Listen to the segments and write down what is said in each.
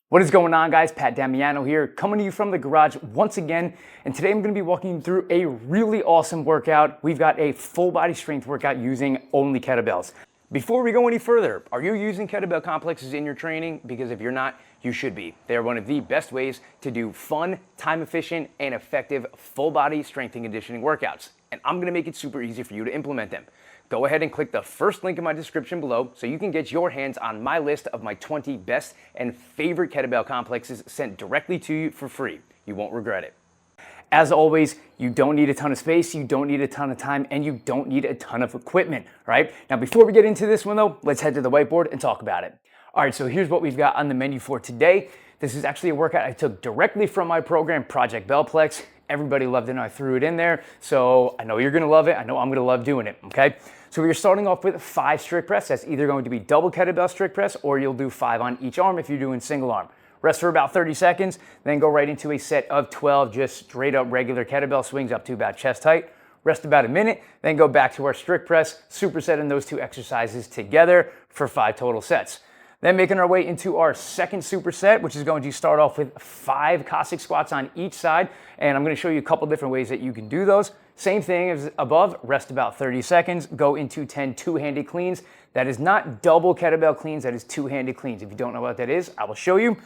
What is going on, guys? Pat Damiano here, coming to you from the garage once again. And today I'm going to be walking you through a really awesome workout. We've got a full body strength workout using only kettlebells. Before we go any further, are you using kettlebell complexes in your training? Because if you're not, you should be. They are one of the best ways to do fun, time efficient, and effective full body strength and conditioning workouts. And I'm going to make it super easy for you to implement them. Go ahead and click the first link in my description below so you can get your hands on my list of my 20 best and favorite kettlebell complexes sent directly to you for free. You won't regret it. As always, you don't need a ton of space, you don't need a ton of time, and you don't need a ton of equipment, right? Now, before we get into this one though, let's head to the whiteboard and talk about it. All right, so here's what we've got on the menu for today. This is actually a workout I took directly from my program, Project Bellplex. Everybody loved it and I threw it in there. So I know you're gonna love it. I know I'm gonna love doing it, okay? So we're starting off with 5 strict press. That's either going to be double kettlebell strict press or you'll do 5 on each arm if you're doing single arm. Rest for about 30 seconds, then go right into a set of 12 just straight up regular kettlebell swings up to about chest height. Rest about a minute, then go back to our strict press, superset in those 2 exercises together for 5 total sets. Then making our way into our second superset, which is going to start off with 5 Cossack squats on each side. And I'm going to show you a couple different ways that you can do those. Same thing as above, rest about 30 seconds, go into 10 two-handed cleans. That is not double kettlebell cleans, that is two-handed cleans. If you don't know what that is, I will show you.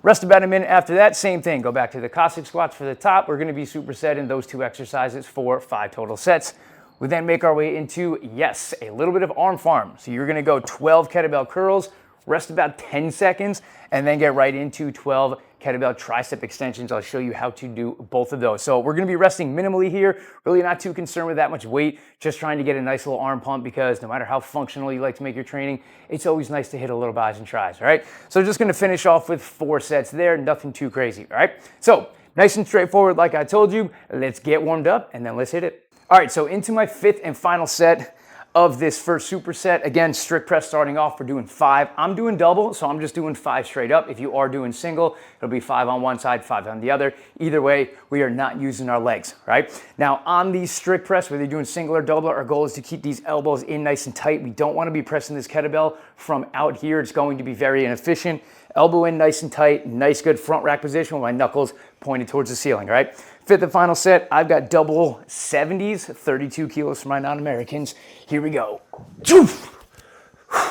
Rest about a minute after that, same thing. Go back to the Cossack squats for the top. We're going to be supersetting those 2 exercises for 5 total sets. We then make our way into, yes, a little bit of arm farm. So you're going to go 12 kettlebell curls, rest about 10 seconds, and then get right into 12 kettlebell tricep extensions. I'll show you how to do both of those. So we're gonna be resting minimally here, really not too concerned with that much weight, just trying to get a nice little arm pump because no matter how functional you like to make your training, it's always nice to hit a little bis and tris, all right? So just gonna finish off with 4 sets there, nothing too crazy, all right? So nice and straightforward like I told you. Let's get warmed up and then let's hit it. All right, so into my 5th and final set of this first superset. Again, strict press starting off, we're doing 5. I'm doing double, so I'm just doing 5 straight up. If you are doing single, it'll be 5 on one side, 5 on the other. Either way, we are not using our legs, right? Now, on these strict press, whether you're doing single or double, our goal is to keep these elbows in nice and tight. We don't want to be pressing this kettlebell from out here. It's going to be very inefficient. Elbow in nice and tight, nice good front rack position with my knuckles pointed towards the ceiling, right? 5th and final set, I've got double 70s, 32 kilos for my non-Americans. Here we go.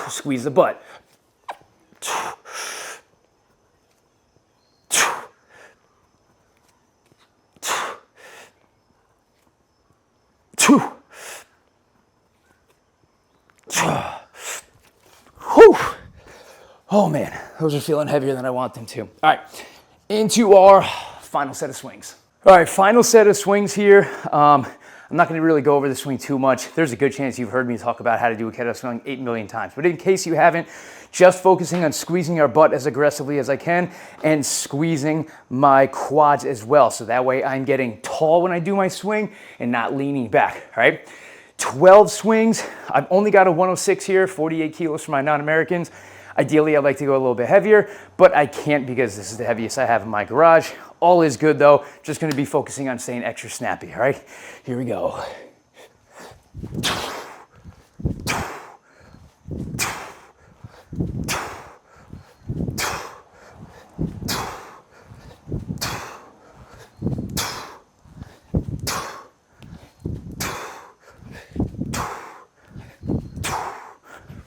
Squeeze the butt. Oh man, those are feeling heavier than I want them to. All right, into our final set of swings. All right, final set of swings here. I'm not gonna really go over the swing too much. There's a good chance you've heard me talk about how to do a kettlebell swing 8 million times. But in case you haven't, just focusing on squeezing our butt as aggressively as I can and squeezing my quads as well. So that way I'm getting tall when I do my swing and not leaning back, all right? 12 swings. I've only got a 106 here, 48 kilos for my non-Americans. Ideally, I'd like to go a little bit heavier, but I can't because this is the heaviest I have in my garage. All is good though. Just gonna be focusing on staying extra snappy, all right? Here we go.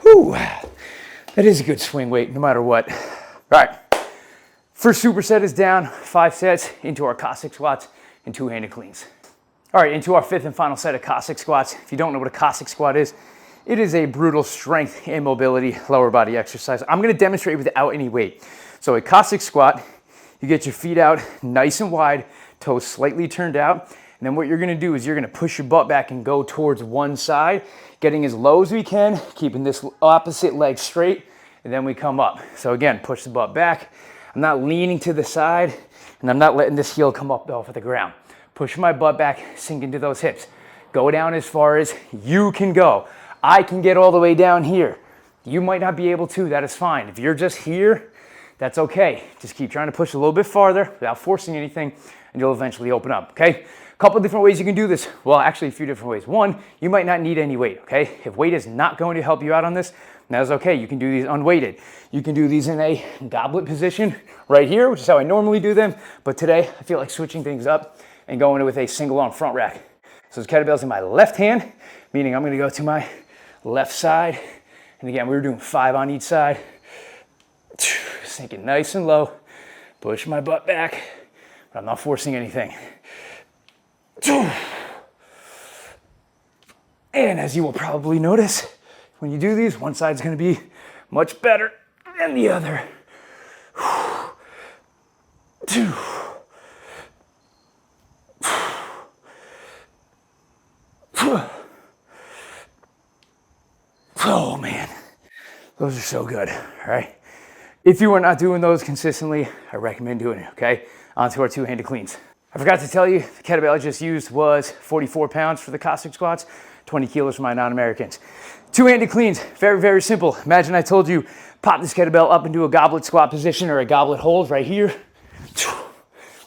Whew. That is a good swing weight, no matter what. All right, first superset is down, 5 sets into our Cossack squats and 2-handed cleans. All right, into our 5th and final set of Cossack squats. If you don't know what a Cossack squat is, it is a brutal strength and mobility lower body exercise. I'm gonna demonstrate without any weight. So a Cossack squat, you get your feet out nice and wide, toes slightly turned out, and then what you're gonna do is you're gonna push your butt back and go towards one side, getting as low as we can, keeping this opposite leg straight, and then we come up. So again, push the butt back. I'm not leaning to the side, and I'm not letting this heel come up off of the ground. Push my butt back, sink into those hips. Go down as far as you can go. I can get all the way down here. You might not be able to, that is fine. If you're just here, that's okay. Just keep trying to push a little bit farther without forcing anything, and you'll eventually open up, okay? Couple different ways you can do this. Well, actually a few different ways. One, you might not need any weight, okay? If weight is not going to help you out on this, And that's okay. You can do these unweighted. You can do these in a goblet position right here, which is how I normally do them. But today, I feel like switching things up and going with a single arm front rack. So the kettlebell's in my left hand, meaning I'm gonna go to my left side. And again, we were doing 5 on each side. Sinking nice and low. Push my butt back, but I'm not forcing anything. And as you will probably notice, when you do these, one side's gonna be much better than the other. Oh man, those are so good, all right? If you are not doing those consistently, I recommend doing it, okay? On to our two-handed cleans. I forgot to tell you, the kettlebell I just used was 44 pounds for the Cossack squats, 20 kilos for my non-Americans. Two-handed cleans, very, very simple. Imagine I told you, pop this kettlebell up into a goblet squat position or a goblet hold right here.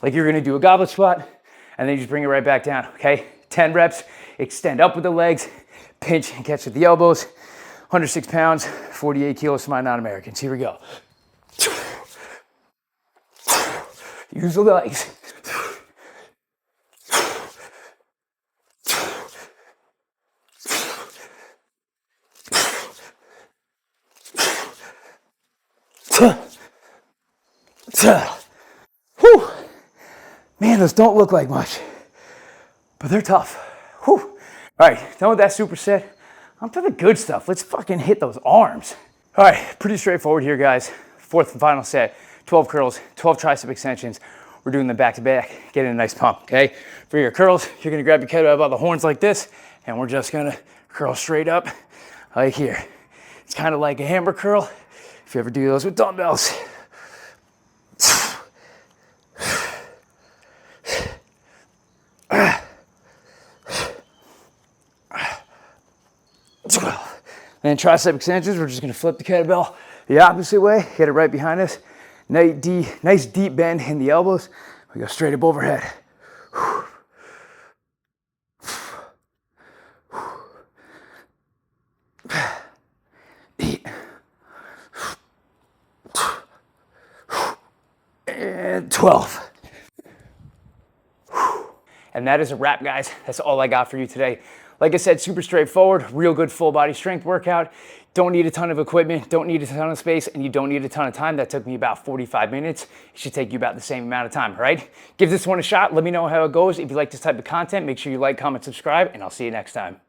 Like you're gonna do a goblet squat, and then you just bring it right back down, okay? 10 reps, extend up with the legs, pinch and catch with the elbows. 106 pounds, 48 kilos for my non-Americans. Here we go. Use the legs. Whew. Man, those don't look like much, but they're tough. Whew. All right, done with that superset. On to the good stuff. Let's fucking hit those arms. All right, pretty straightforward here, guys. Fourth and final set, 12 curls, 12 tricep extensions. We're doing them back to back, getting a nice pump, okay? For your curls, you're gonna grab your kettlebell by the horns like this, and we're just gonna curl straight up like here. It's kind of like a hammer curl, if you ever do those with dumbbells. And then tricep extensions, we're just gonna flip the kettlebell the opposite way, get it right behind us. Nice deep bend in the elbows. We go straight up overhead. 8. And 12. And that is a wrap, guys. That's all I got for you today. Like I said, super straightforward, real good full body strength workout. Don't need a ton of equipment, don't need a ton of space, and you don't need a ton of time. That took me about 45 minutes. It should take you about the same amount of time, right? Give this one a shot. Let me know how it goes. If you like this type of content, make sure you like, comment, subscribe, and I'll see you next time.